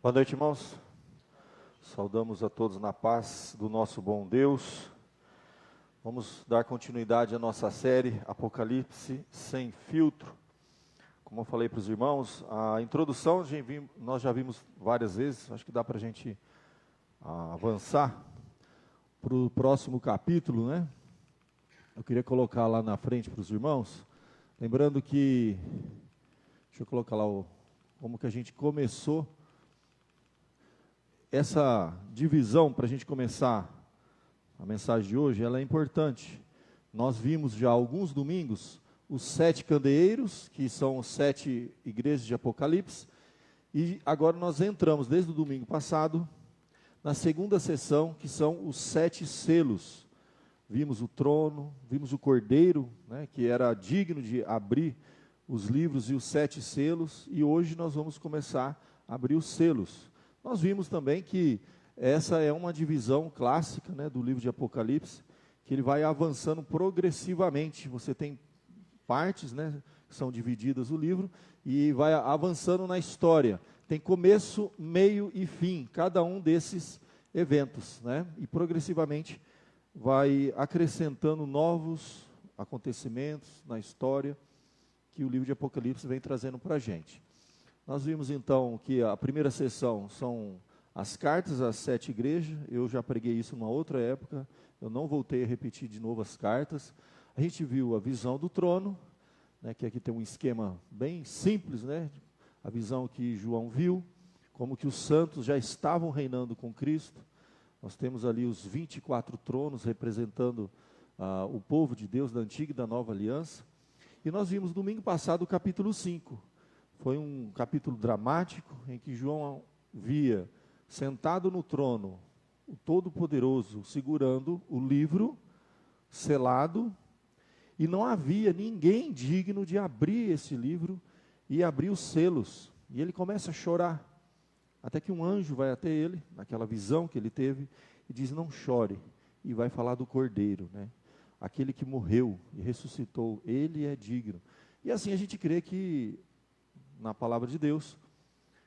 Boa noite, irmãos. Saudamos a todos na paz do nosso bom Deus. Vamos dar continuidade à nossa série Apocalipse Sem Filtro. Como eu falei para os irmãos, a introdução nós já vimos várias vezes, acho que dá para a gente avançar para o próximo capítulo, né? Eu queria colocar lá na frente para os irmãos, lembrando que, deixa eu colocar lá como que a gente começou essa divisão. Para a gente começar a mensagem de hoje, ela é importante. Nós vimos já há alguns domingos os 7 candeeiros, que são as 7 igrejas de Apocalipse, e agora nós entramos, desde o domingo passado, na segunda sessão, que são os 7 selos. Vimos o trono, vimos o cordeiro, né, que era digno de abrir os livros e os 7 selos, e hoje nós vamos começar a abrir os selos. Nós vimos também que essa é uma divisão clássica, né, do livro de Apocalipse, que ele vai avançando progressivamente. Você tem partes, né, que são divididas o livro, e vai avançando na história. Tem começo, meio e fim, cada um desses eventos, né, e progressivamente vai acrescentando novos acontecimentos na história que o livro de Apocalipse vem trazendo para a gente. Nós vimos então que a primeira sessão são as cartas às 7 igrejas. Eu já preguei isso numa outra época, eu não voltei a repetir de novo as cartas. A gente viu a visão do trono, né, que aqui tem um esquema bem simples, né, a visão que João viu, como que os santos já estavam reinando com Cristo. Nós temos ali os 24 tronos representando o povo de Deus da antiga e da nova aliança. E nós vimos domingo passado o capítulo 5. Foi um capítulo dramático, em que João via, sentado no trono, o Todo-Poderoso segurando o livro selado, e não havia ninguém digno de abrir esse livro e abrir os selos. E ele começa a chorar, até que um anjo vai até ele, naquela visão que ele teve, e diz: não chore, e vai falar do Cordeiro, né? Aquele que morreu e ressuscitou, ele é digno. E assim a gente crê que, na palavra de Deus,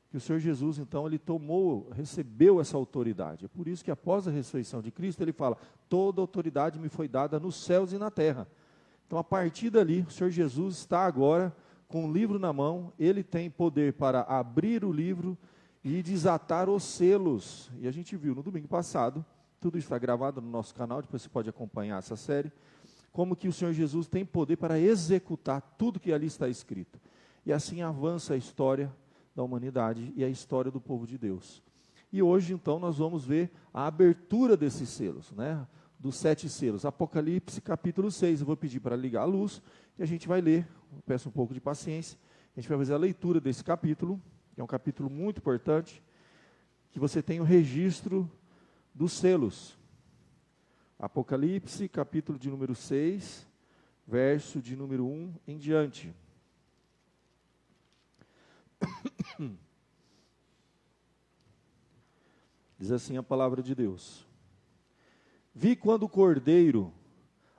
que o Senhor Jesus, então, ele recebeu essa autoridade. É por isso que após a ressurreição de Cristo, ele fala: toda autoridade me foi dada nos céus e na terra. Então, a partir dali, o Senhor Jesus está agora com o livro na mão, ele tem poder para abrir o livro e desatar os selos. E a gente viu no domingo passado, tudo isso está gravado no nosso canal, depois você pode acompanhar essa série, como que o Senhor Jesus tem poder para executar tudo que ali está escrito. E assim avança a história da humanidade e a história do povo de Deus. E hoje, então, nós vamos ver a abertura desses selos, né? Dos 7 selos. Apocalipse, capítulo 6. Eu vou pedir para ligar a luz e a gente vai ler. Eu peço um pouco de paciência. A gente vai fazer a leitura desse capítulo, que é um capítulo muito importante, que você tem o registro dos selos. Apocalipse, capítulo de número 6, verso de número 1 em diante. Diz assim a palavra de Deus: vi quando o Cordeiro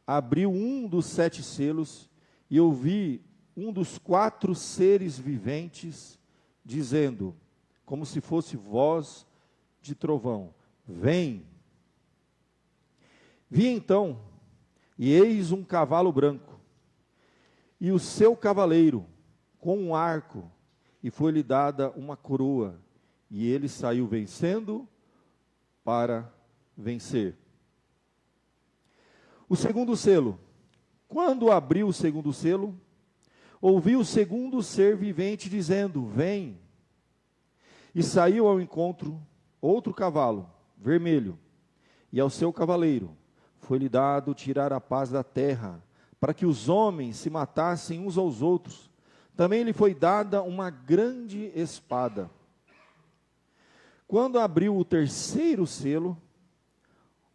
abriu um dos 7 selos, e ouvi um dos 4 seres viventes dizendo, como se fosse voz de trovão: vem. Vi então, e eis um cavalo branco, e o seu cavaleiro com um arco, e foi-lhe dada uma coroa, e ele saiu vencendo para vencer. O segundo selo. Quando abriu o segundo selo, ouvi o segundo ser vivente dizendo: vem. E saiu ao encontro outro cavalo, vermelho, e ao seu cavaleiro foi-lhe dado tirar a paz da terra, para que os homens se matassem uns aos outros. Também lhe foi dada uma grande espada. Quando abriu o terceiro selo,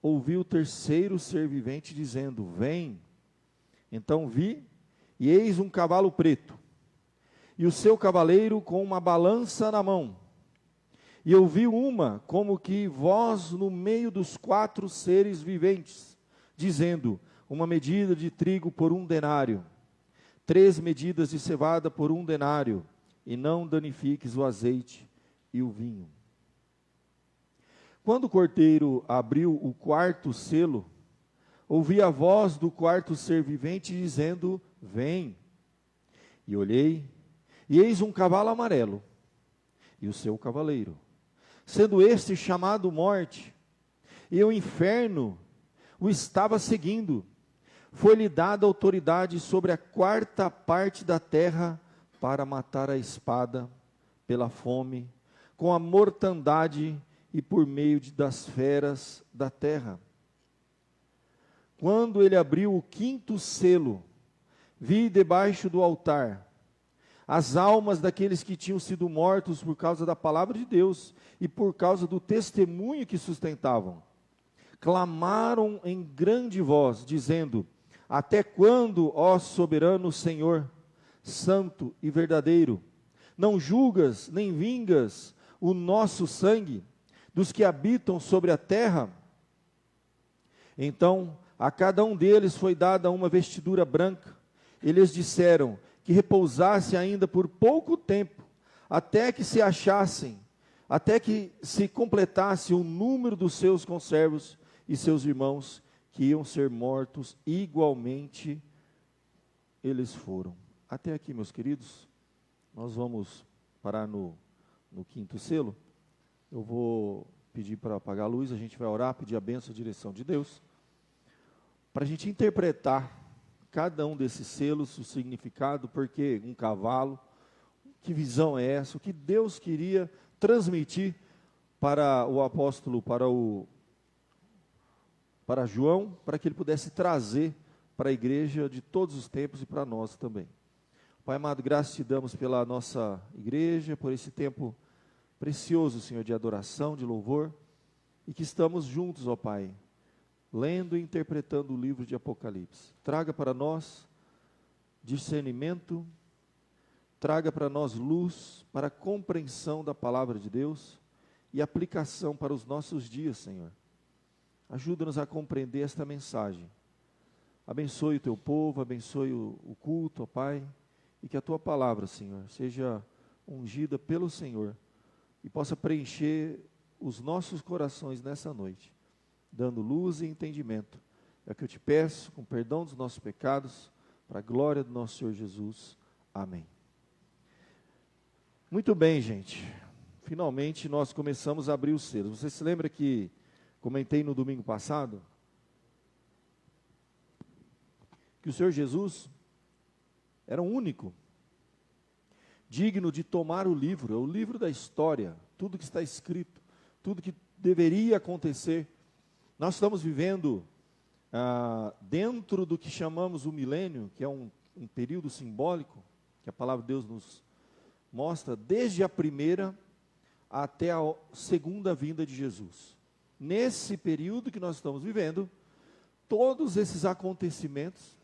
ouvi o terceiro ser vivente dizendo: vem. Então vi, e eis um cavalo preto, e o seu cavaleiro com uma balança na mão. E ouvi uma, como que voz no meio dos 4 seres viventes, dizendo: uma medida de trigo por 1 denário, 3 medidas de cevada por 1 denário, e não danifiques o azeite e o vinho. Quando o cordeiro abriu o quarto selo, ouvi a voz do quarto ser vivente dizendo: vem. E olhei, e eis um cavalo amarelo, e o seu cavaleiro, sendo este chamado Morte, e o inferno o estava seguindo. Foi-lhe dada autoridade sobre a quarta parte da terra para matar a espada, pela fome, com a mortandade e por meio das feras da terra. Quando ele abriu o quinto selo, vi debaixo do altar as almas daqueles que tinham sido mortos por causa da palavra de Deus e por causa do testemunho que sustentavam. Clamaram em grande voz, dizendo: até quando, ó soberano Senhor, santo e verdadeiro, não julgas nem vingas o nosso sangue dos que habitam sobre a terra? Então a cada um deles foi dada uma vestidura branca. Eles disseram que repousasse ainda por pouco tempo, até que se completasse o número dos seus conservos e seus irmãos, que iam ser mortos igualmente eles foram. Até aqui, meus queridos, nós vamos parar no quinto selo. Eu vou pedir para apagar a luz, a gente vai orar, pedir a bênção, a direção de Deus, para a gente interpretar cada um desses selos, o significado, porque um cavalo, que visão é essa, o que Deus queria transmitir para o apóstolo, para João, para que ele pudesse trazer para a igreja de todos os tempos e para nós também. Pai amado, graças te damos pela nossa igreja, por esse tempo precioso, Senhor, de adoração, de louvor, e que estamos juntos, ó Pai, lendo e interpretando o livro de Apocalipse. Traga para nós discernimento, traga para nós luz, para a compreensão da palavra de Deus e aplicação para os nossos dias, Senhor. Ajuda-nos a compreender esta mensagem. Abençoe o teu povo, abençoe o culto, ó Pai, e que a tua palavra, Senhor, seja ungida pelo Senhor e possa preencher os nossos corações nessa noite, dando luz e entendimento. É o que eu te peço, com perdão dos nossos pecados, para a glória do nosso Senhor Jesus. Amém. Muito bem, gente. Finalmente nós começamos a abrir os selos. Você se lembra que comentei no domingo passado que o Senhor Jesus era o único digno de tomar o livro da história, tudo que está escrito, tudo que deveria acontecer. Nós estamos vivendo dentro do que chamamos o milênio, que é um período simbólico, que a palavra de Deus nos mostra, desde a primeira até a segunda vinda de Jesus. Nesse período que nós estamos vivendo, todos esses acontecimentos,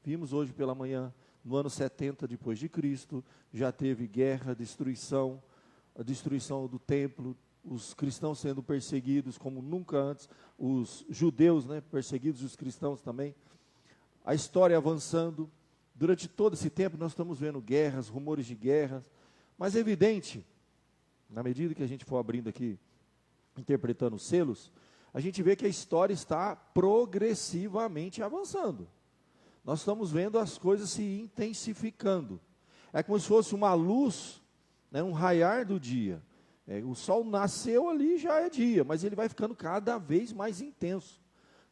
vimos hoje pela manhã, no ano 70 depois de Cristo, já teve guerra, destruição, a destruição do templo, os cristãos sendo perseguidos como nunca antes, os judeus, perseguidos, os cristãos também, a história avançando. Durante todo esse tempo nós estamos vendo guerras, rumores de guerras, mas é evidente, na medida que a gente for abrindo aqui, interpretando os selos, a gente vê que a história está progressivamente avançando. Nós estamos vendo as coisas se intensificando. É como se fosse uma luz, um raiar do dia. O sol nasceu ali, já é dia, mas ele vai ficando cada vez mais intenso.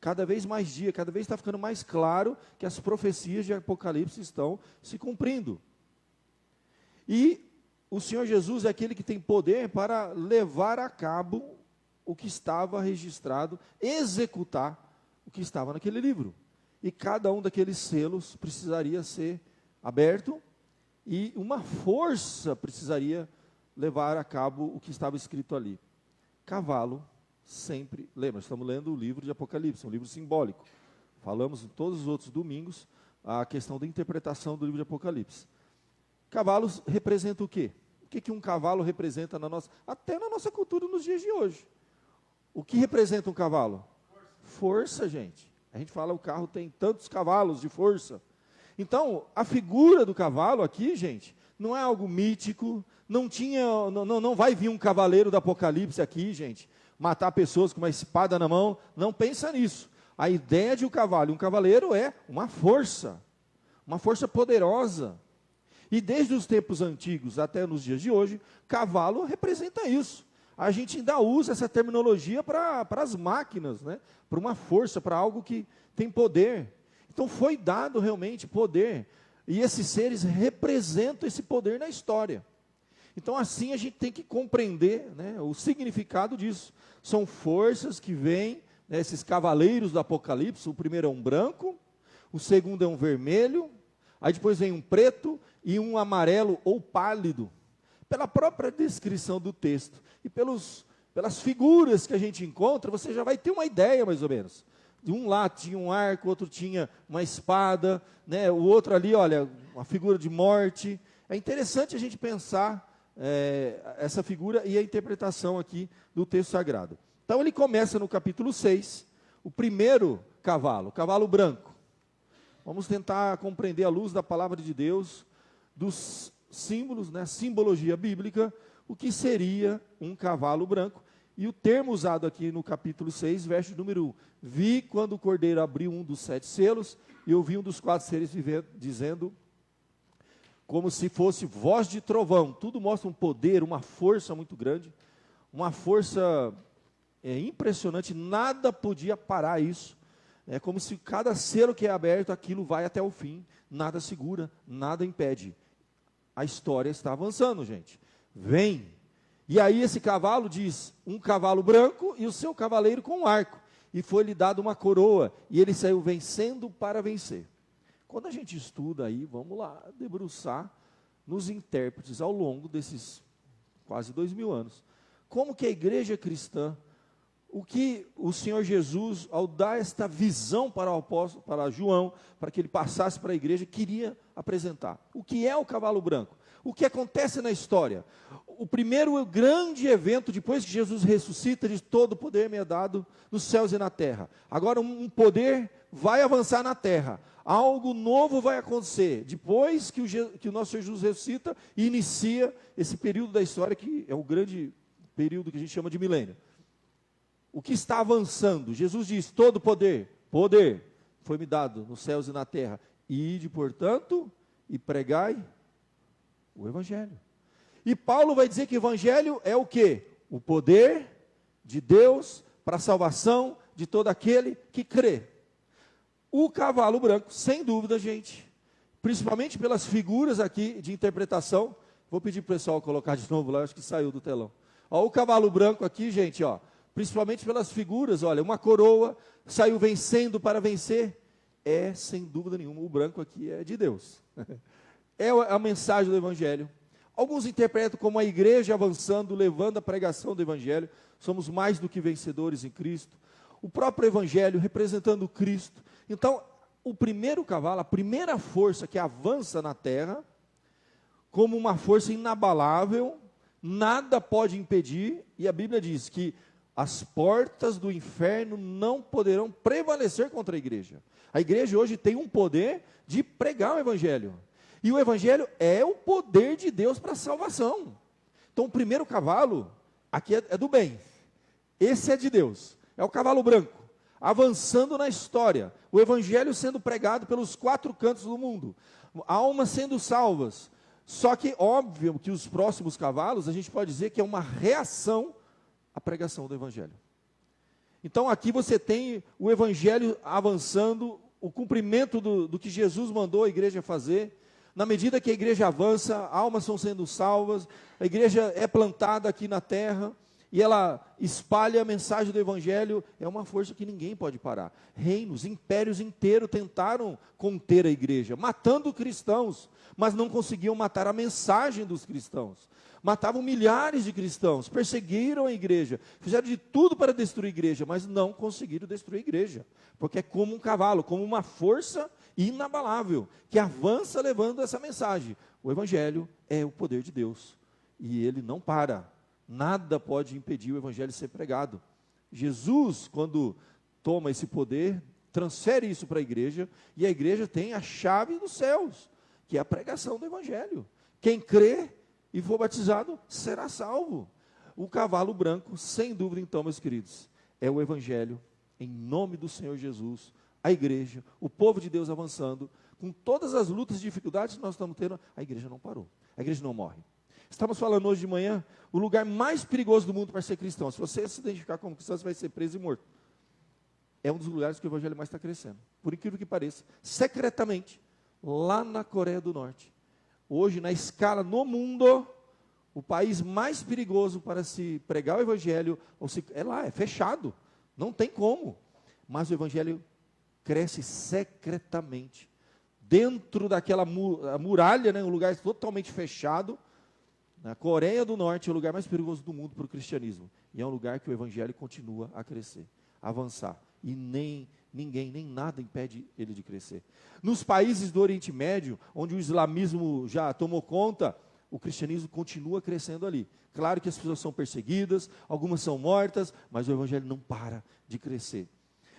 Cada vez mais dia, cada vez está ficando mais claro que as profecias de Apocalipse estão se cumprindo. E o Senhor Jesus é aquele que tem poder para levar a cabo o que estava registrado, executar o que estava naquele livro. E cada um daqueles selos precisaria ser aberto e uma força precisaria levar a cabo o que estava escrito ali. Cavalo sempre, lembra, estamos lendo o livro de Apocalipse, um livro simbólico. Falamos em todos os outros domingos a questão da interpretação do livro de Apocalipse. Cavalos representam o quê? O que um cavalo representa até na nossa cultura nos dias de hoje? O que representa um cavalo? Força, gente. A gente fala o carro tem tantos cavalos de força. Então, a figura do cavalo aqui, gente, não é algo mítico, não vai vir um cavaleiro do Apocalipse aqui, gente, matar pessoas com uma espada na mão, não pensa nisso. A ideia de um cavalo e um cavaleiro é uma força poderosa. E desde os tempos antigos até nos dias de hoje, cavalo representa isso. A gente ainda usa essa terminologia para as máquinas, né? Para uma força, para algo que tem poder. Então foi dado realmente poder, e esses seres representam esse poder na história. Então assim a gente tem que compreender, né, o significado disso. São forças que vêm, né, esses cavaleiros do Apocalipse. O primeiro é um branco, o segundo é um vermelho, aí depois vem um preto e um amarelo ou pálido. Pela própria descrição do texto e pelas figuras que a gente encontra, você já vai ter uma ideia mais ou menos. De um lá tinha um arco, outro tinha uma espada, né? O outro ali, olha, uma figura de morte. É interessante a gente pensar essa figura e a interpretação aqui do texto sagrado. Então ele começa no capítulo 6, o primeiro cavalo, o cavalo branco. Vamos tentar compreender à luz da palavra de Deus, dos símbolos, né, simbologia bíblica, o que seria um cavalo branco. E o termo usado aqui no capítulo 6, verso número 1. Vi quando o cordeiro abriu um dos 7 selos, e ouvi um dos 4 seres dizendo, como se fosse voz de trovão. Tudo mostra um poder, uma força muito grande, uma força impressionante, nada podia parar isso. É como se cada selo que é aberto, aquilo vai até o fim, nada segura, nada impede. A história está avançando, gente. Vem. E aí esse cavalo diz, um cavalo branco e o seu cavaleiro com um arco. E foi-lhe dado uma coroa, e ele saiu vencendo para vencer. Quando a gente estuda aí, vamos lá, debruçar nos intérpretes ao longo desses quase 2000 anos. Como que a igreja cristã, o que o Senhor Jesus, ao dar esta visão para o apóstolo, para João, para que ele passasse para a igreja, queria apresentar. O que é o cavalo branco? O que acontece na história? O primeiro grande evento, depois que Jesus ressuscita, diz, todo poder me é dado nos céus e na terra. Agora um poder vai avançar na terra. Algo novo vai acontecer. Depois que o nosso Jesus ressuscita, e inicia esse período da história, que é o grande período que a gente chama de milênio. O que está avançando? Jesus diz, todo poder foi me dado nos céus e na terra. Ide, portanto, e pregai o Evangelho. E Paulo vai dizer que o Evangelho é o quê? O poder de Deus para a salvação de todo aquele que crê. O cavalo branco, sem dúvida, gente, principalmente pelas figuras aqui de interpretação, vou pedir para o pessoal colocar de novo lá, acho que saiu do telão. Ó, o cavalo branco aqui, gente, ó, principalmente pelas figuras, olha, uma coroa, saiu vencendo para vencer, sem dúvida nenhuma, o branco aqui é de Deus. É a mensagem do Evangelho. Alguns interpretam como a igreja avançando, levando a pregação do Evangelho. Somos mais do que vencedores em Cristo. O próprio Evangelho representando Cristo. Então, o primeiro cavalo, a primeira força que avança na terra, como uma força inabalável, nada pode impedir, e a Bíblia diz que as portas do inferno não poderão prevalecer contra a igreja. A igreja hoje tem um poder de pregar o Evangelho. E o Evangelho é o poder de Deus para a salvação. Então o primeiro cavalo, aqui é do bem. Esse é de Deus. É o cavalo branco, avançando na história. O Evangelho sendo pregado pelos 4 cantos do mundo. Almas sendo salvas. Só que, óbvio, que os próximos cavalos, a gente pode dizer que é uma reação à pregação do Evangelho. Então aqui você tem o Evangelho avançando, o cumprimento do que Jesus mandou a igreja fazer. Na medida que a igreja avança, almas estão sendo salvas, a igreja é plantada aqui na terra, e ela espalha a mensagem do Evangelho, é uma força que ninguém pode parar. Reinos, impérios inteiros tentaram conter a igreja, matando cristãos, mas não conseguiam matar a mensagem dos cristãos. Matavam milhares de cristãos, perseguiram a igreja, fizeram de tudo para destruir a igreja, mas não conseguiram destruir a igreja, porque é como um cavalo, como uma força inabalável, que avança levando essa mensagem. O Evangelho é o poder de Deus, e ele não para, nada pode impedir o Evangelho de ser pregado. Jesus, quando toma esse poder, transfere isso para a igreja, e a igreja tem a chave dos céus, que é a pregação do Evangelho. Quem crê e for batizado, será salvo. O cavalo branco, sem dúvida então, meus queridos, é o evangelho, em nome do Senhor Jesus, a igreja, o povo de Deus avançando, com todas as lutas e dificuldades que nós estamos tendo, a igreja não parou, a igreja não morre. Estamos falando hoje de manhã, o lugar mais perigoso do mundo para ser cristão. Se você se identificar como cristão, você vai ser preso e morto. É um dos lugares que o evangelho mais está crescendo. Por incrível que pareça, secretamente, lá na Coreia do Norte. Hoje, na escala no mundo, o país mais perigoso para se pregar o evangelho, é lá, é fechado. Não tem como. Mas o evangelho cresce secretamente. Dentro daquela muralha, um lugar totalmente fechado. Na Coreia do Norte é o lugar mais perigoso do mundo para o cristianismo. E é um lugar que o evangelho continua a crescer, a avançar. E nem ninguém, nem nada impede ele de crescer. Nos países do Oriente Médio, onde o islamismo já tomou conta, o cristianismo continua crescendo ali. Claro que as pessoas são perseguidas, algumas são mortas, mas o evangelho não para de crescer.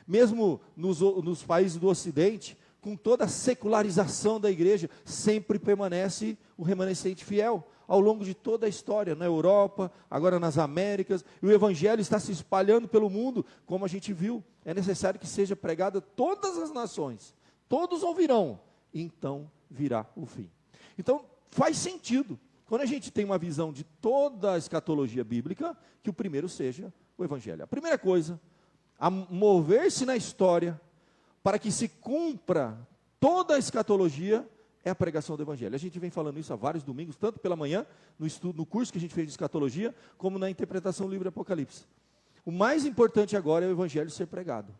Mesmo nos países do Ocidente, com toda a secularização da igreja, sempre permanece o remanescente fiel, ao longo de toda a história, na Europa, agora nas Américas, e o evangelho está se espalhando pelo mundo, como a gente viu. É necessário que seja pregado a todas as nações, todos ouvirão, e então virá o fim. Então, faz sentido, quando a gente tem uma visão de toda a escatologia bíblica, que o primeiro seja o evangelho. A primeira coisa, a mover-se na história, para que se cumpra toda a escatologia, é a pregação do evangelho. A gente vem falando isso há vários domingos, tanto pela manhã, no estudo, no curso que a gente fez de escatologia, como na interpretação do livro do Apocalipse. O mais importante agora é o evangelho ser pregado.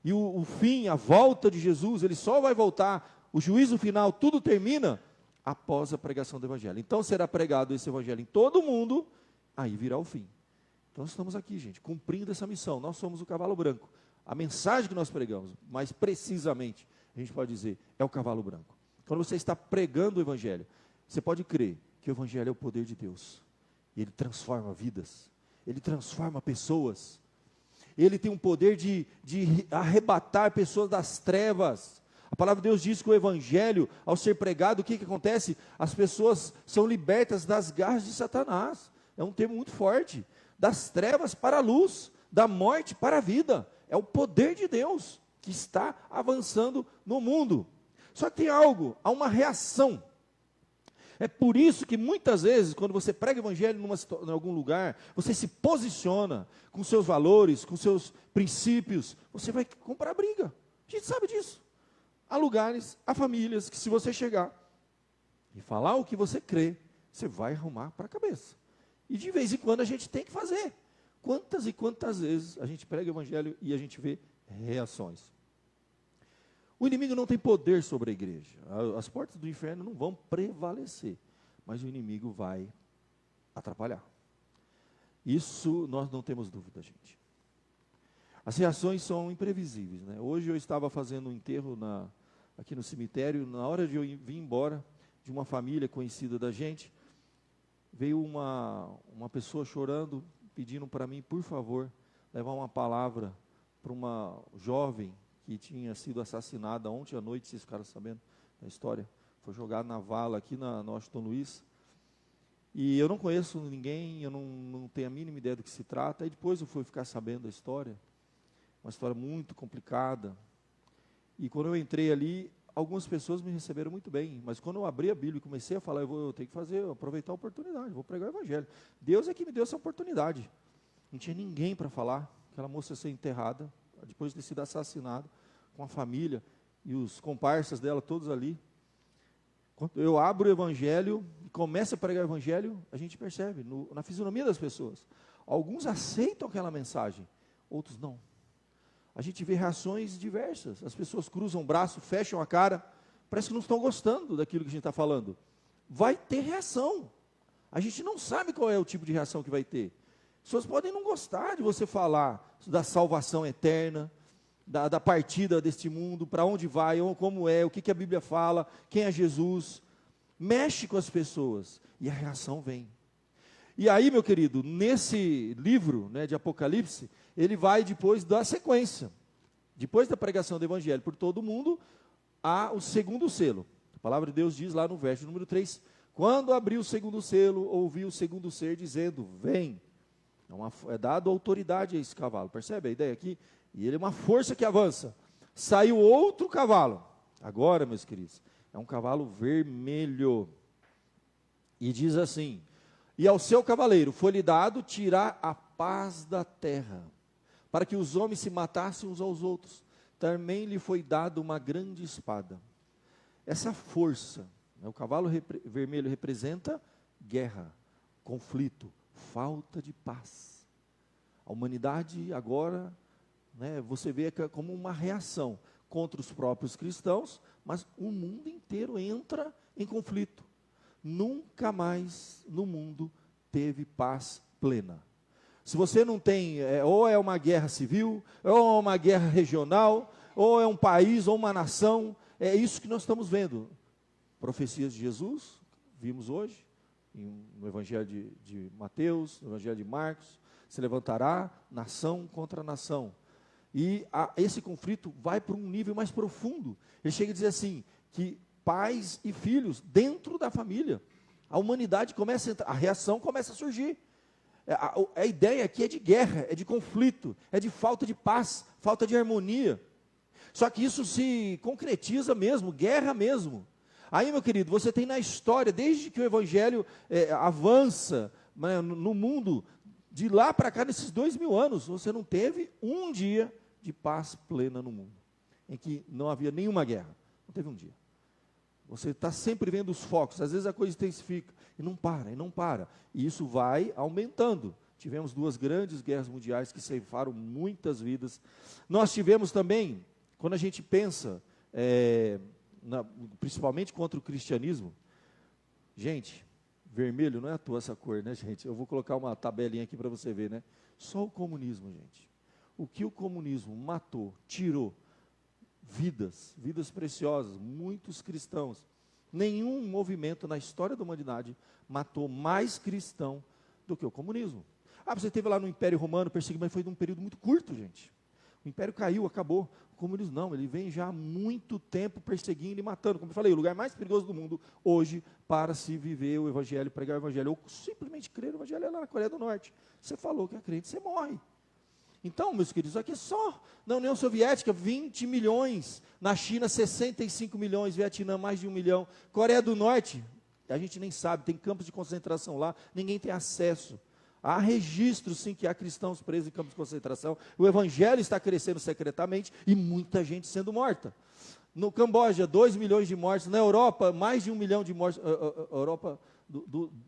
E o fim, a volta de Jesus, ele só vai voltar, o juízo final, tudo termina após a pregação do evangelho. Então será pregado esse evangelho em todo o mundo, aí virá o fim. Então estamos aqui, gente, cumprindo essa missão. Nós somos o cavalo branco. A mensagem que nós pregamos, mais precisamente, a gente pode dizer, é o cavalo branco. Quando você está pregando o evangelho, você pode crer que o evangelho é o poder de Deus. E ele transforma vidas, ele transforma pessoas. Ele tem um poder de arrebatar pessoas das trevas. A palavra de Deus diz que o evangelho, ao ser pregado, o que acontece? As pessoas são libertas das garras de Satanás. É um termo muito forte. Das trevas para a luz, da morte para a vida. É o poder de Deus que está avançando no mundo. Só que tem algo, há uma reação. É por isso que muitas vezes, quando você prega o evangelho em algum lugar, você se posiciona com seus valores, com seus princípios, você vai comprar briga. A gente sabe disso. Há lugares, há famílias que se você chegar e falar o que você crê, você vai arrumar para a cabeça. E de vez em quando a gente tem que fazer. Quantas e quantas vezes a gente prega o evangelho e a gente vê reações. O inimigo não tem poder sobre a igreja. As portas do inferno não vão prevalecer, mas o inimigo vai atrapalhar. Isso nós não temos dúvida, gente. As reações são imprevisíveis, né? Hoje eu estava fazendo um enterro aqui no cemitério, na hora de eu vir embora, de uma família conhecida da gente, veio uma pessoa chorando, pedindo para mim, por favor, levar uma palavra para uma jovem que tinha sido assassinada ontem à noite, vocês ficaram sabendo da história, foi jogada na vala aqui na Washington Luiz, e eu não conheço ninguém, eu não tenho a mínima ideia do que se trata, e depois eu fui ficar sabendo da história, uma história muito complicada, e quando eu entrei ali, algumas pessoas me receberam muito bem, mas quando eu abri a Bíblia e comecei a falar, eu tenho que aproveitar a oportunidade, vou pregar o evangelho. Deus é que me deu essa oportunidade, não tinha ninguém para falar, aquela moça ia ser enterrada, depois de ter sido assassinado, com a família e os comparsas dela todos ali. Quando eu abro o evangelho e começo a pregar o evangelho, a gente percebe na fisionomia das pessoas. Alguns aceitam aquela mensagem, outros não. A gente vê reações diversas. As pessoas cruzam o braço, fecham a cara, parece que não estão gostando daquilo que a gente está falando. Vai ter reação. A gente não sabe qual é o tipo de reação que vai ter. As pessoas podem não gostar de você falar da salvação eterna, da partida deste mundo, para onde vai, como é, o que a Bíblia fala, quem é Jesus. Mexe com as pessoas e a reação vem. E aí, meu querido, nesse livro, né, de Apocalipse, ele vai depois da sequência. Depois da pregação do evangelho por todo mundo, há o segundo selo. A palavra de Deus diz lá no verso número 3, quando abriu o segundo selo, ouvi o segundo ser dizendo, vem. É dado autoridade a esse cavalo, percebe a ideia aqui? E ele é uma força que avança. Saiu outro cavalo, agora, meus queridos, é um cavalo vermelho. E diz assim: e ao seu cavaleiro foi-lhe dado tirar a paz da terra, para que os homens se matassem uns aos outros. Também lhe foi dado uma grande espada. Essa força, né, o cavalo vermelho representa guerra, conflito, falta de paz. A humanidade agora, né, você vê como uma reação contra os próprios cristãos, mas o mundo inteiro entra em conflito. Nunca mais no mundo teve paz plena. Se você não tem, ou é uma guerra civil, ou é uma guerra regional, ou é um país, ou uma nação, é isso que nós estamos vendo. Profecias de Jesus, vimos hoje, no Evangelho de Mateus, no Evangelho de Marcos, se levantará nação contra nação. E esse conflito vai para um nível mais profundo. Ele chega a dizer assim, que pais e filhos dentro da família, a humanidade começa a entrar, a reação começa a surgir. A ideia aqui é de guerra, é de conflito, é de falta de paz, falta de harmonia. Só que isso se concretiza mesmo, guerra mesmo. Aí, meu querido, você tem na história, desde que o Evangelho avança, né, no mundo, de lá para cá, nesses 2000 anos, você não teve um dia de paz plena no mundo, em que não havia nenhuma guerra. Não teve um dia. Você está sempre vendo os focos, às vezes a coisa intensifica, e não para, e não para. E isso vai aumentando. Tivemos 2 grandes guerras mundiais que ceifaram muitas vidas. Nós tivemos também, quando a gente pensa, principalmente contra o cristianismo, gente, vermelho não é à toa essa cor, né, gente? Eu vou colocar uma tabelinha aqui para você ver, né? Só o comunismo, gente. O que o comunismo matou, tirou, vidas preciosas, muitos cristãos. Nenhum movimento na história da humanidade matou mais cristão do que o comunismo. Você teve lá no Império Romano, perseguido, mas foi num período muito curto, gente. O Império caiu, acabou. O comunismo não, ele vem já há muito tempo perseguindo e matando. Como eu falei, o lugar mais perigoso do mundo hoje para se viver o Evangelho, pregar o Evangelho, ou simplesmente crer no Evangelho é lá na Coreia do Norte. Você falou que é crente, você morre. Então, meus queridos, aqui só na União Soviética, 20 milhões, na China, 65 milhões, Vietnã, mais de 1 milhão, Coreia do Norte, a gente nem sabe, tem campos de concentração lá, ninguém tem acesso. Há registros, sim, que há cristãos presos em campos de concentração, o Evangelho está crescendo secretamente e muita gente sendo morta. No Camboja, 2 milhões de mortes, na Europa, mais de 1 milhão de mortes, Europa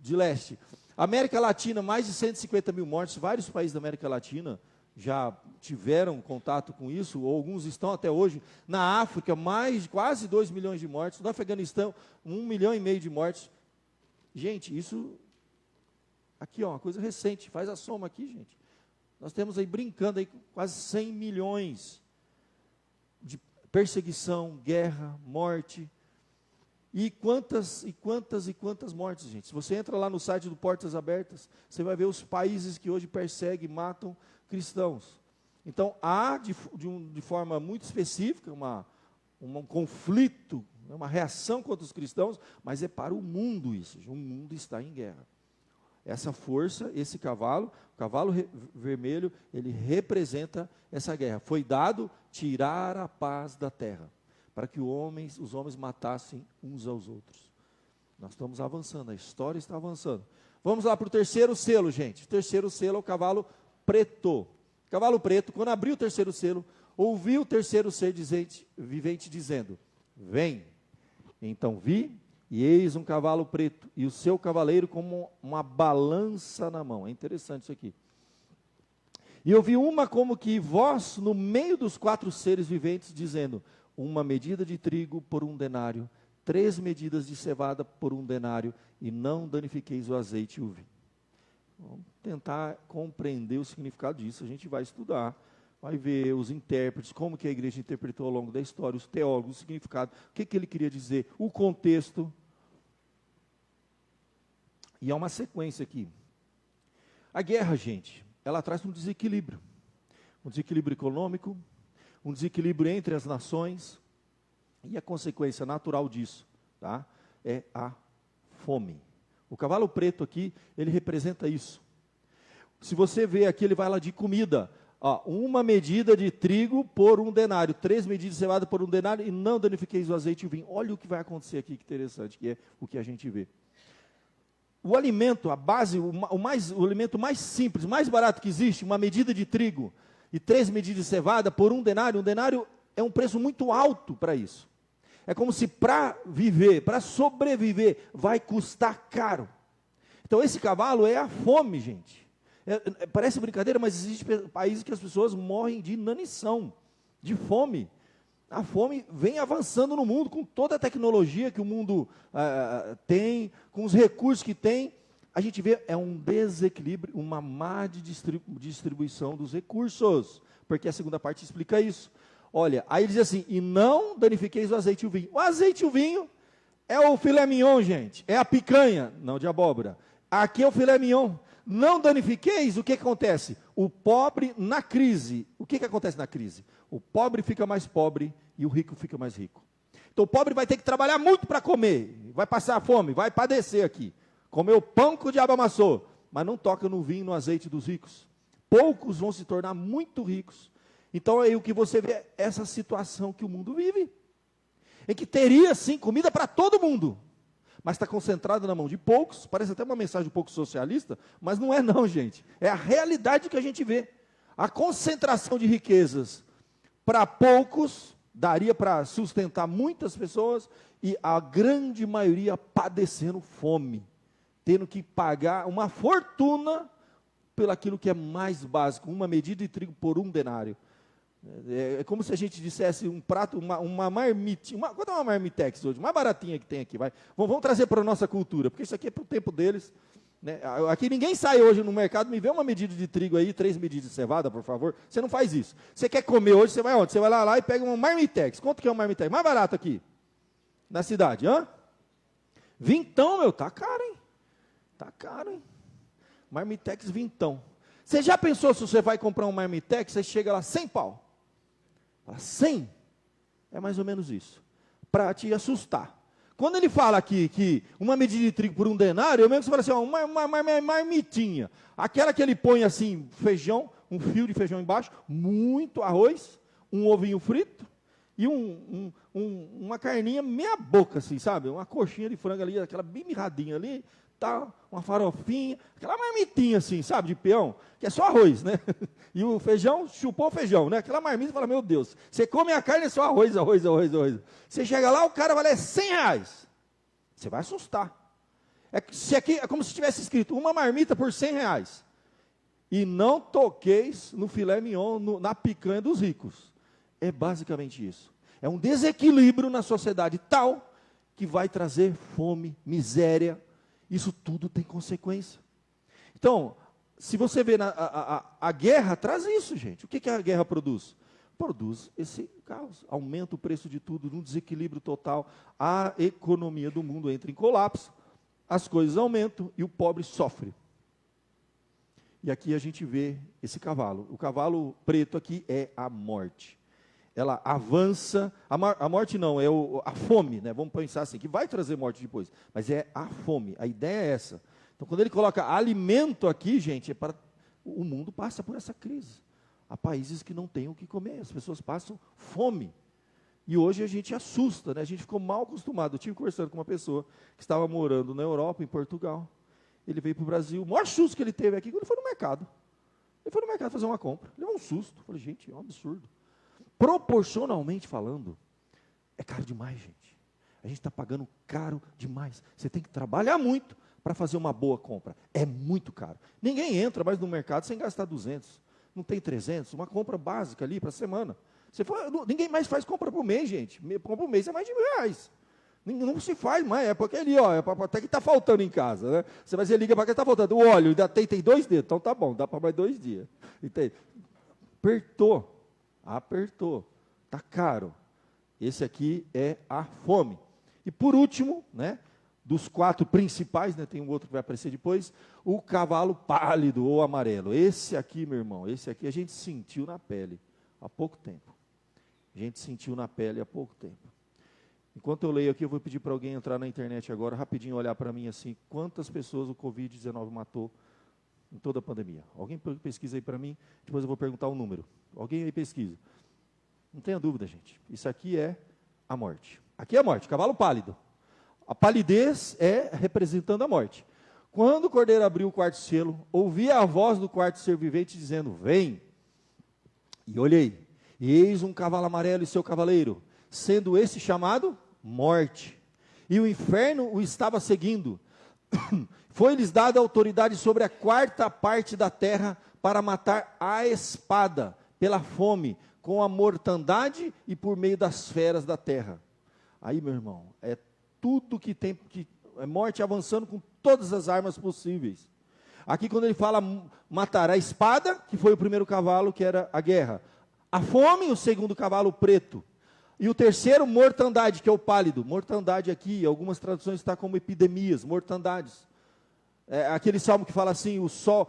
de leste. América Latina, mais de 150 mil mortes, vários países da América Latina já tiveram contato com isso, ou alguns estão até hoje. Na África, quase 2 milhões de mortes. No Afeganistão, 1,5 milhão de mortes. Gente, isso aqui, ó, uma coisa recente, faz a soma aqui, gente. Nós temos aí, brincando aí, quase 100 milhões de perseguição, guerra, morte. E quantas mortes, gente. Se você entra lá no site do Portas Abertas, você vai ver os países que hoje perseguem, matam cristãos. Então, há de forma muito específica um conflito, uma reação contra os cristãos, mas é para o mundo isso. O mundo está em guerra. Essa força, esse cavalo, o cavalo vermelho, ele representa essa guerra. Foi dado tirar a paz da terra, para que os homens matassem uns aos outros. Nós estamos avançando, a história está avançando. Vamos lá para o 3º selo, gente. O 3º selo é o cavalo preto. Cavalo preto, quando abriu o 3º selo, ouviu o 3º ser vivente dizendo: vem. Então vi, e eis um cavalo preto, e o seu cavaleiro como uma balança na mão. É interessante isso aqui. E ouvi uma como que voz no meio dos 4 seres viventes, dizendo: uma medida de trigo por 1 denário, 3 medidas de cevada por 1 denário, e não danifiqueis o azeite e o vinho. Vamos tentar compreender o significado disso. A gente vai estudar, vai ver os intérpretes, como que a igreja interpretou ao longo da história, os teólogos, o significado, o que ele queria dizer, o contexto. E há uma sequência aqui. A guerra, gente, ela traz um desequilíbrio econômico, um desequilíbrio entre as nações, e a consequência natural disso, tá, é a fome. O cavalo preto aqui, ele representa isso. Se você vê aqui, ele vai lá de comida. Ó, 1 medida de trigo por 1 denário, 3 medidas de cevada por 1 denário, e não danifiqueis o azeite e o vinho. Olha o que vai acontecer aqui, que interessante, que é o que a gente vê. O alimento, a base, o alimento mais simples, mais barato que existe, 1 medida de trigo e 3 medidas de cevada por 1 denário é um preço muito alto para isso. É como se para viver, para sobreviver, vai custar caro. Então esse cavalo é a fome, gente. Parece brincadeira, mas existem países que as pessoas morrem de inanição, de fome. A fome vem avançando no mundo, com toda a tecnologia que o mundo tem, com os recursos que tem. A gente vê, é um desequilíbrio, uma má distribuição dos recursos, porque a segunda parte explica isso. Olha, aí ele diz assim, e não danifiqueis o azeite e o vinho. O azeite e o vinho é o filé mignon, gente, é a picanha, não de abóbora. Aqui é o filé mignon. Não danifiqueis, o que acontece? O pobre na crise. O que acontece na crise? O pobre fica mais pobre e o rico fica mais rico. Então o pobre vai ter que trabalhar muito para comer, vai passar fome, vai padecer aqui. Comeu pão que o diabo amassou, mas não toca no vinho, no azeite dos ricos. Poucos vão se tornar muito ricos. Então aí o que você vê é essa situação que o mundo vive. Em que teria sim comida para todo mundo, mas está concentrada na mão de poucos. Parece até uma mensagem um pouco socialista, mas não é não, gente. É a realidade que a gente vê. A concentração de riquezas para poucos daria para sustentar muitas pessoas e a grande maioria padecendo fome, tendo que pagar uma fortuna pelo aquilo que é mais básico, 1 medida de trigo por 1 denário. É como se a gente dissesse um prato, uma marmita, quanto é uma marmitex hoje? Mais baratinha que tem aqui, vai. Vamos trazer para a nossa cultura, porque isso aqui é para o tempo deles. Né? Aqui ninguém sai hoje no mercado, me vê 1 medida de trigo aí, 3 medidas de cevada, por favor. Você não faz isso. Você quer comer hoje, você vai onde? Você vai lá e pega uma marmitex. Quanto que é uma marmitex? Mais barato aqui, na cidade, hã? Vintão, meu, tá caro, hein? Tá caro, hein? Marmitex vintão. Você já pensou se você vai comprar um marmitex, você chega lá 100 pau? 100? É mais ou menos isso. Para te assustar. Quando ele fala aqui que 1 medida de trigo por 1 denário, eu mesmo que você fala assim, ó, uma marmitinha. Aquela que ele põe assim, feijão, um fio de feijão embaixo, muito arroz, um ovinho frito e uma carninha meia boca, assim, sabe? Uma coxinha de frango ali, aquela bem mirradinha ali, tá, uma farofinha, aquela marmitinha assim, sabe, de peão, que é só arroz, né? E o feijão, chupou o feijão, né? Aquela marmita, fala, meu Deus, você come a carne, é só arroz. Você chega lá, o cara vale R$100. Você vai assustar. É como se tivesse escrito, uma marmita por R$100. E não toqueis no filé mignon, na picanha dos ricos. É basicamente isso. É um desequilíbrio na sociedade tal, que vai trazer fome, miséria. Isso tudo tem consequência. Então, se você vê a guerra, traz isso, gente. O que a guerra produz? Produz esse caos. Aumenta o preço de tudo, num desequilíbrio total. A economia do mundo entra em colapso, as coisas aumentam e o pobre sofre. E aqui a gente vê esse cavalo. O cavalo preto aqui é a morte. Ela avança, a morte não, é a fome, né? Vamos pensar assim, que vai trazer morte depois, mas é a fome, a ideia é essa. Então, quando ele coloca alimento aqui, gente, o mundo passa por essa crise. Há países que não têm o que comer, as pessoas passam fome. E hoje a gente assusta, né? A gente ficou mal acostumado. Eu estive conversando com uma pessoa que estava morando na Europa, em Portugal. Ele veio para o Brasil, o maior susto que ele teve aqui, quando ele foi no mercado. Ele foi no mercado fazer uma compra, levou um susto. Eu falei, gente, é um absurdo. Proporcionalmente falando, é caro demais, gente. A gente está pagando caro demais. Você tem que trabalhar muito para fazer uma boa compra. É muito caro. Ninguém entra mais no mercado sem gastar 200. Não tem 300. Uma compra básica ali para a semana. Ninguém mais faz compra por mês, gente. Compra por mês é mais de R$1.000. Não se faz mais. É porque ali, ó, até que está faltando em casa. Né? Você vai dizer, liga para que está faltando. O óleo ainda tem 2 dedos. Então tá bom, dá para mais 2 dias. Entende? Apertou, está caro. Esse aqui é a fome. E por último, né, dos 4 principais, né, tem um outro que vai aparecer depois, o cavalo pálido ou amarelo. Esse aqui, meu irmão, esse aqui a gente sentiu na pele há pouco tempo. A gente sentiu na pele há pouco tempo. Enquanto eu leio aqui, eu vou pedir para alguém entrar na internet agora, rapidinho olhar para mim assim, quantas pessoas o Covid-19 matou em toda a pandemia? Alguém pesquisa aí para mim, depois eu vou perguntar o número. Alguém aí pesquisa. Não tenha dúvida, gente. Isso aqui é a morte. Aqui é a morte, cavalo pálido. A palidez é representando a morte. Quando o cordeiro abriu o quarto selo, ouvi a voz do quarto ser vivente dizendo: vem. E olhei, e eis um cavalo amarelo e seu cavaleiro, sendo esse chamado Morte. E o inferno o estava seguindo. Foi-lhes dada autoridade sobre a quarta parte da terra para matar a espada, pela fome, com a mortandade e por meio das feras da terra. Aí, meu irmão, é tudo que tem, que é morte avançando com todas as armas possíveis. Aqui quando ele fala matar a espada, que foi o primeiro cavalo, que era a guerra. A fome, o segundo cavalo, preto. E o terceiro, mortandade, que é o pálido. Mortandade aqui, algumas traduções está como epidemias, mortandades. É aquele salmo que fala assim, o sol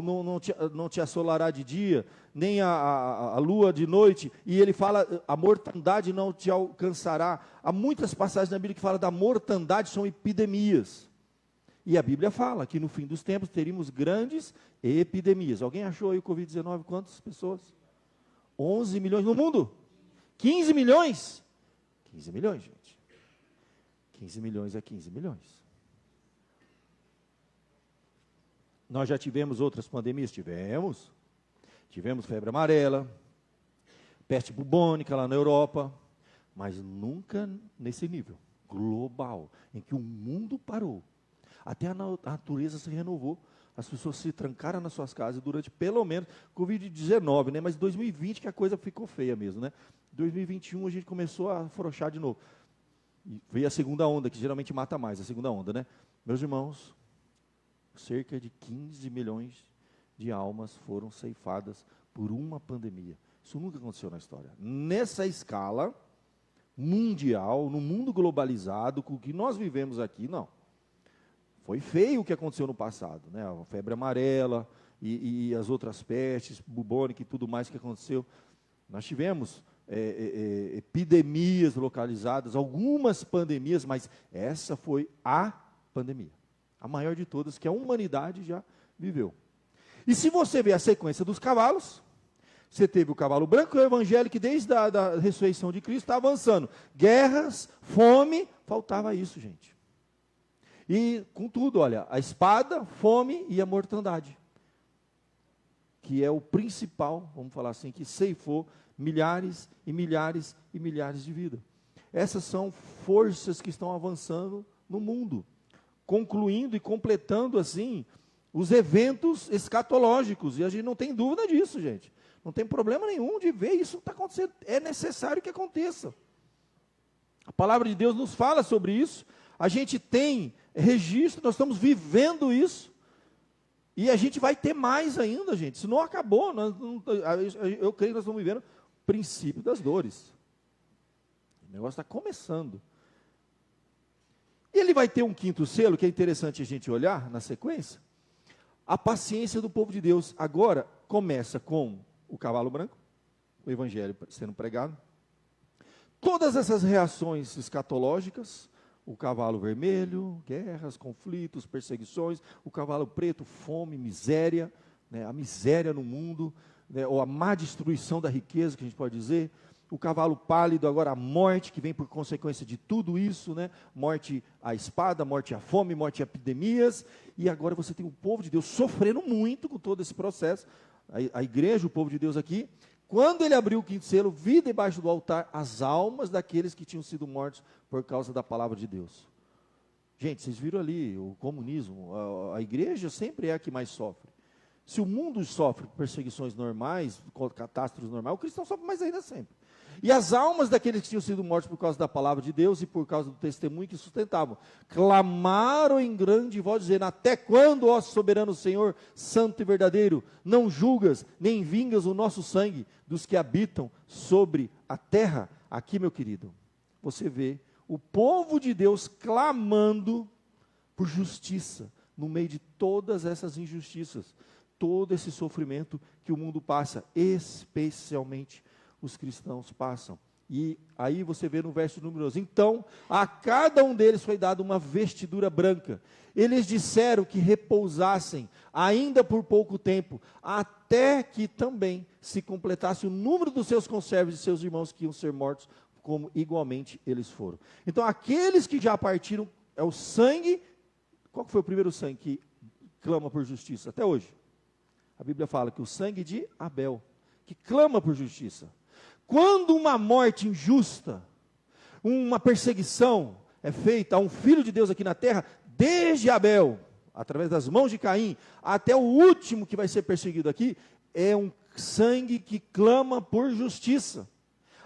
não te assolará de dia, nem a lua de noite, e ele fala, a mortandade não te alcançará. Há muitas passagens na Bíblia que falam da mortandade, são epidemias. E a Bíblia fala que no fim dos tempos teríamos grandes epidemias. Alguém achou aí o Covid-19? Quantas pessoas? 11 milhões no mundo? 15 milhões? 15 milhões, gente. 15 milhões é 15 milhões. Nós já tivemos outras pandemias? Tivemos. Tivemos febre amarela, peste bubônica lá na Europa, mas nunca nesse nível global, em que o mundo parou. Até a natureza se renovou. As pessoas se trancaram nas suas casas durante, pelo menos, Covid-19, né? Mas 2020 que a coisa ficou feia mesmo, né? 2021 a gente começou a afrouxar de novo. E veio a segunda onda, que geralmente mata mais, a segunda onda, né? Meus irmãos, cerca de 15 milhões de almas foram ceifadas por uma pandemia. Isso nunca aconteceu na história. Nessa escala mundial, no mundo globalizado, com o que nós vivemos aqui, não. Foi feio o que aconteceu no passado, né? A febre amarela e as outras pestes, bubônica e tudo mais que aconteceu. Nós tivemos epidemias localizadas, algumas pandemias, mas essa foi a pandemia. A maior de todas que a humanidade já viveu. E se você vê a sequência dos cavalos, você teve o cavalo branco e o evangelho que desde a ressurreição de Cristo está avançando. Guerras, fome, faltava isso, gente. E, contudo, olha, a espada, fome e a mortandade, que é o principal, vamos falar assim, que ceifou milhares e milhares e milhares de vidas. Essas são forças que estão avançando no mundo, concluindo e completando, assim, os eventos escatológicos, e a gente não tem dúvida disso, gente. Não tem problema nenhum de ver isso está acontecendo, é necessário que aconteça. A palavra de Deus nos fala sobre isso, a gente tem registro, nós estamos vivendo isso, e a gente vai ter mais ainda, gente. Isso não acabou, eu creio que nós estamos vivendo o princípio das dores. O negócio está começando. E ele vai ter um quinto selo, que é interessante a gente olhar na sequência, a paciência do povo de Deus. Agora, começa com o cavalo branco, o evangelho sendo pregado, todas essas reações escatológicas, o cavalo vermelho, guerras, conflitos, perseguições, o cavalo preto, fome, miséria, né, a miséria no mundo, né, ou a má destruição da riqueza, que a gente pode dizer, o cavalo pálido, agora a morte, que vem por consequência de tudo isso, né, morte à espada, morte à fome, morte a epidemias, e agora você tem o povo de Deus sofrendo muito com todo esse processo, a igreja, o povo de Deus aqui. Quando ele abriu o quinto selo, vi debaixo do altar as almas daqueles que tinham sido mortos por causa da palavra de Deus. Gente, vocês viram ali o comunismo, a igreja sempre é a que mais sofre. Se o mundo sofre perseguições normais, catástrofes normais, o cristão sofre mais ainda sempre. E as almas daqueles que tinham sido mortos por causa da palavra de Deus e por causa do testemunho que sustentavam, clamaram em grande voz, dizendo: até quando, ó soberano Senhor, santo e verdadeiro, não julgas, nem vingas o nosso sangue dos que habitam sobre a terra? Aqui, meu querido, você vê o povo de Deus clamando por justiça, no meio de todas essas injustiças, todo esse sofrimento que o mundo passa, especialmente os cristãos passam. E aí você vê no verso número 12: então, a cada um deles foi dada uma vestidura branca. Eles disseram que repousassem, ainda por pouco tempo, até que também se completasse o número dos seus conservos e seus irmãos que iam ser mortos, como igualmente eles foram. Então, aqueles que já partiram, é o sangue. Qual foi o primeiro sangue que clama por justiça? Até hoje. A Bíblia fala que o sangue de Abel, que clama por justiça. Quando uma morte injusta, uma perseguição é feita a um filho de Deus aqui na terra, desde Abel, através das mãos de Caim, até o último que vai ser perseguido aqui, é um sangue que clama por justiça.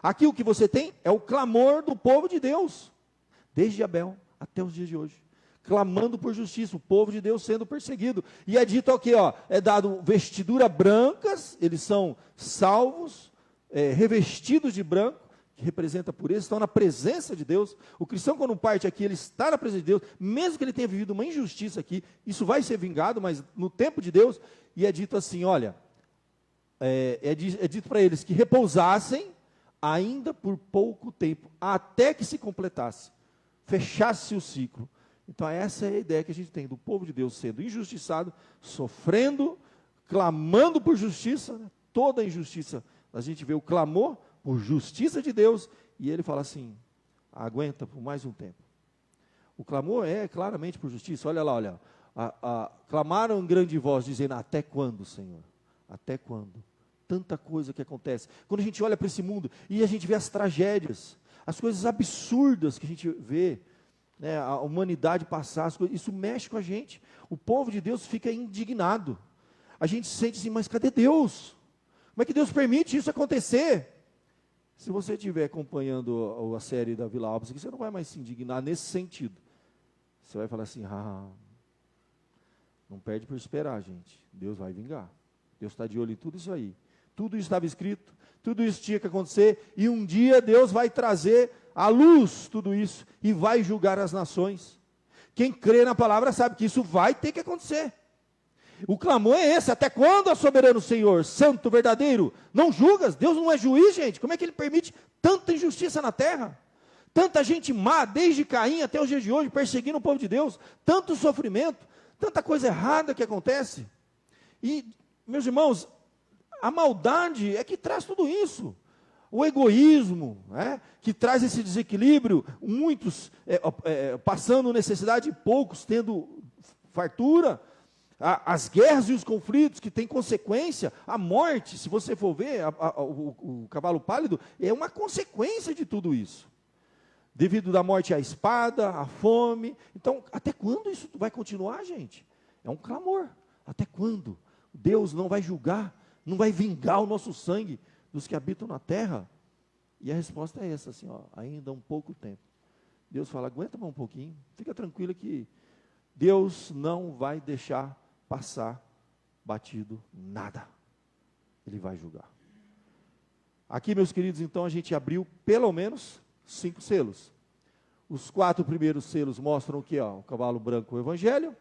Aqui o que você tem é o clamor do povo de Deus, desde Abel até os dias de hoje, clamando por justiça, o povo de Deus sendo perseguido. E é dito aqui, é dado vestidura brancas, eles são salvos, revestidos de branco, que representa a pureza, estão na presença de Deus. O cristão, quando parte aqui, ele está na presença de Deus, mesmo que ele tenha vivido uma injustiça aqui, isso vai ser vingado, mas no tempo de Deus. E é dito assim, olha, é dito para eles que repousassem ainda por pouco tempo, até que se completasse, fechasse o ciclo. Então essa é a ideia que a gente tem do povo de Deus sendo injustiçado, sofrendo, clamando por justiça, né? Toda injustiça, a gente vê o clamor por justiça de Deus, e ele fala assim, aguenta por mais um tempo. O clamor é claramente por justiça. Olha lá, clamaram em grande voz, dizendo, até quando, Senhor? Até quando? Tanta coisa que acontece. Quando a gente olha para esse mundo, e a gente vê as tragédias, as coisas absurdas que a gente vê, né, a humanidade passar, isso mexe com a gente. O povo de Deus fica indignado. A gente se sente assim, mas cadê Deus? Como é que Deus permite isso acontecer? Se você estiver acompanhando a série da Vila Alpes, você não vai mais se indignar nesse sentido. Você vai falar assim, não perde por esperar, gente. Deus vai vingar. Deus está de olho em tudo isso aí. Tudo isso estava escrito, tudo isso tinha que acontecer, e um dia Deus vai trazer à luz tudo isso, e vai julgar as nações. Quem crê na palavra sabe que isso vai ter que acontecer. O clamor é esse: até quando, ó soberano Senhor, santo, verdadeiro, não julgas? Deus não é juiz, gente. Como é que ele permite tanta injustiça na terra? Tanta gente má, desde Caim até os dias de hoje, perseguindo o povo de Deus, tanto sofrimento, tanta coisa errada que acontece. E, meus irmãos, a maldade é que traz tudo isso. O egoísmo, que traz esse desequilíbrio, muitos passando necessidade e poucos tendo fartura. As guerras e os conflitos que têm consequência, a morte, se você for ver, o cavalo pálido é uma consequência de tudo isso. Devido da morte à espada, à fome. Então, até quando isso vai continuar, gente? É um clamor. Até quando? Deus não vai julgar, não vai vingar o nosso sangue dos que habitam na terra? E a resposta é essa, assim, ainda um pouco tempo. Deus fala, aguenta mais um pouquinho, fica tranquilo que Deus não vai deixar passar batido nada. Ele vai julgar. Aqui, meus queridos, então a gente abriu pelo menos 5 selos. Os 4 primeiros selos mostram o que? O cavalo branco, o evangelho.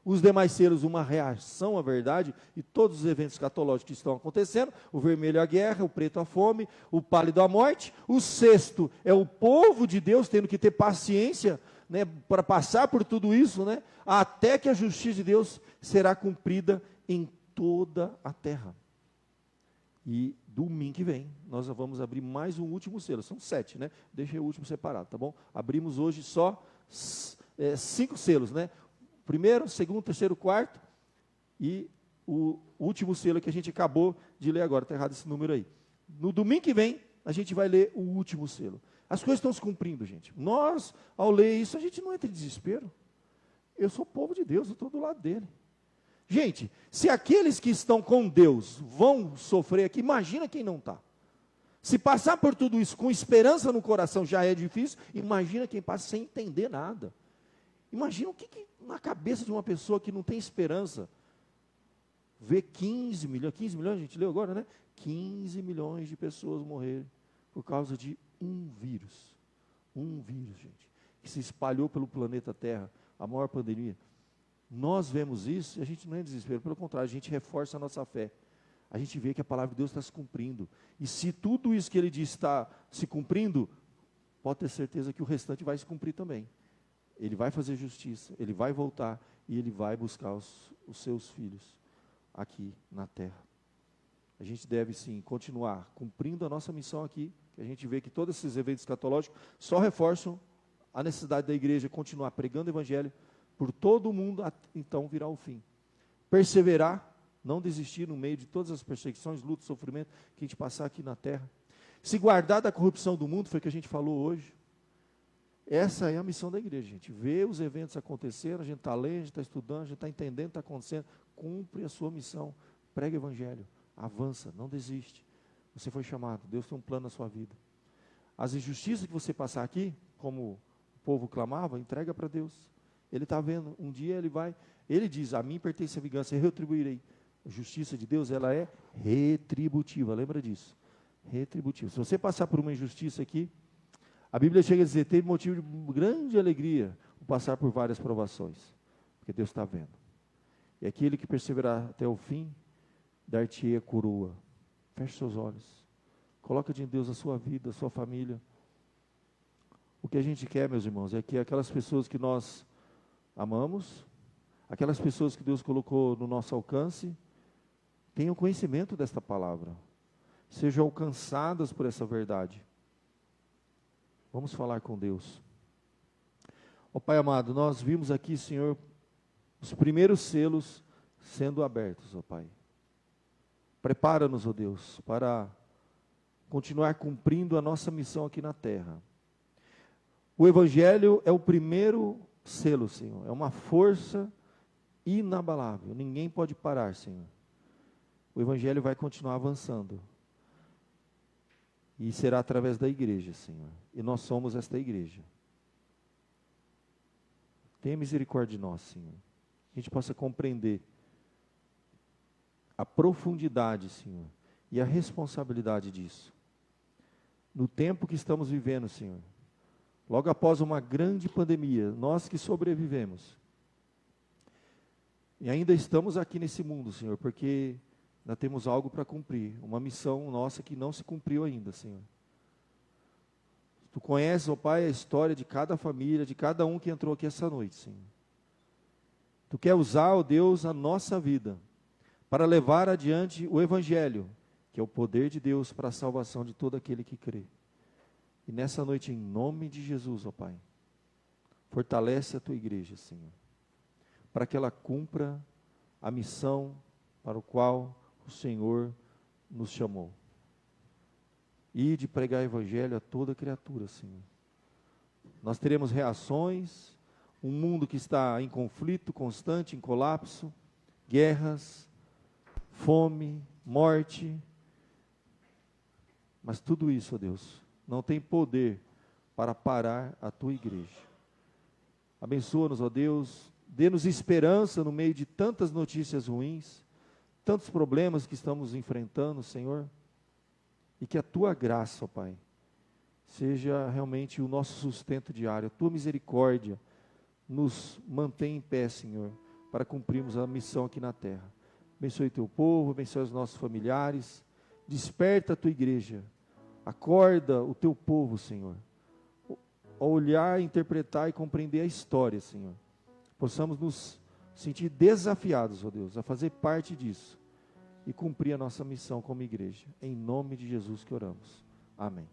Os demais selos, uma reação à verdade e todos os eventos escatológicos que estão acontecendo. O vermelho, a guerra, o preto, a fome, o pálido, a morte. O 6º é o povo de Deus tendo que ter paciência, né, para passar por tudo isso, né, até que a justiça de Deus será cumprida em toda a terra. E domingo que vem, nós vamos abrir mais um último selo. São 7, né? Deixei o último separado, tá bom? Abrimos hoje só 5 selos, né? Primeiro, segundo, terceiro, quarto, e o último selo que a gente acabou de ler agora. Está errado esse número aí. No domingo que vem, a gente vai ler o último selo. As coisas estão se cumprindo, gente. Nós, ao ler isso, a gente não entra em desespero. Eu sou povo de Deus, eu estou do lado dele. Gente, se aqueles que estão com Deus vão sofrer aqui, imagina quem não está. Se passar por tudo isso com esperança no coração já é difícil, imagina quem passa sem entender nada. Imagina o que na cabeça de uma pessoa que não tem esperança, ver 15 milhões, a gente leu agora, né? 15 milhões de pessoas morrerem por causa de um vírus, gente, que se espalhou pelo planeta Terra, a maior pandemia. Nós vemos isso e a gente não é desespero, pelo contrário, a gente reforça a nossa fé. a gente vê que a palavra de Deus está se cumprindo. E se tudo isso que ele diz está se cumprindo, pode ter certeza que o restante vai se cumprir também. Ele vai fazer justiça, ele vai voltar e ele vai buscar os seus filhos aqui na terra. A gente deve sim continuar cumprindo a nossa missão aqui, que a gente vê que todos esses eventos escatológicos só reforçam a necessidade da igreja continuar pregando o evangelho por todo o mundo, então virá o fim. Perseverar, não desistir no meio de todas as perseguições, lutas, sofrimento que a gente passar aqui na terra. Se guardar da corrupção do mundo, foi o que a gente falou hoje. Essa é a missão da igreja, gente. Ver os eventos acontecendo, a gente está lendo, a gente está estudando, a gente está entendendo o que está acontecendo. Cumpre a sua missão, prega o evangelho, avança, não desiste. Você foi chamado, Deus tem um plano na sua vida. As injustiças que você passar aqui, como o povo clamava, entrega para Deus. Ele está vendo, um dia ele diz, a mim pertence a vingança, eu retribuirei. A justiça de Deus, ela é retributiva, lembra disso? Retributiva. Se você passar por uma injustiça aqui, a Bíblia chega a dizer, teve motivo de grande alegria o passar por várias provações, porque Deus está vendo. E aquele que perseverar até o fim, dar-te-ei a coroa. Feche seus olhos. Coloca diante de Deus a sua vida, a sua família. O que a gente quer, meus irmãos, é que aquelas pessoas que nós amamos, aquelas pessoas que Deus colocou no nosso alcance, tenham conhecimento desta palavra. Sejam alcançadas por essa verdade. Vamos falar com Deus. Ó Pai amado, nós vimos aqui, Senhor, os primeiros selos sendo abertos, ó Pai. Prepara-nos, ó Deus, para continuar cumprindo a nossa missão aqui na terra. O Evangelho é o primeiro selo, Senhor. É uma força inabalável. Ninguém pode parar, Senhor. O Evangelho vai continuar avançando. E será através da igreja, Senhor. E nós somos esta igreja. Tenha misericórdia de nós, Senhor. Que a gente possa compreender a profundidade, Senhor, e a responsabilidade disso. No tempo que estamos vivendo, Senhor, logo após uma grande pandemia, nós que sobrevivemos, e ainda estamos aqui nesse mundo, Senhor, porque ainda temos algo para cumprir, uma missão nossa que não se cumpriu ainda, Senhor. Tu conheces, ó Pai, a história de cada família, de cada um que entrou aqui essa noite, Senhor. Tu quer usar, ó Deus, a nossa vida para levar adiante o Evangelho, que é o poder de Deus para a salvação de todo aquele que crê. E nessa noite, em nome de Jesus, ó Pai, fortalece a Tua igreja, Senhor, para que ela cumpra a missão para o qual o Senhor nos chamou. E de pregar o Evangelho a toda criatura, Senhor. Nós teremos reações, um mundo que está em conflito constante, em colapso, guerras, fome, morte, mas tudo isso, ó Deus, não tem poder para parar a Tua igreja. Abençoa-nos, ó Deus, dê-nos esperança no meio de tantas notícias ruins, tantos problemas que estamos enfrentando, Senhor, e que a Tua graça, ó Pai, seja realmente o nosso sustento diário, a Tua misericórdia nos mantém em pé, Senhor, para cumprirmos a missão aqui na terra. Abençoe Teu povo, abençoe os nossos familiares, desperta a Tua igreja, acorda o Teu povo, Senhor, a olhar, interpretar e compreender a história, Senhor. Possamos nos sentir desafiados, ó Deus, a fazer parte disso e cumprir a nossa missão como igreja. Em nome de Jesus que oramos. Amém.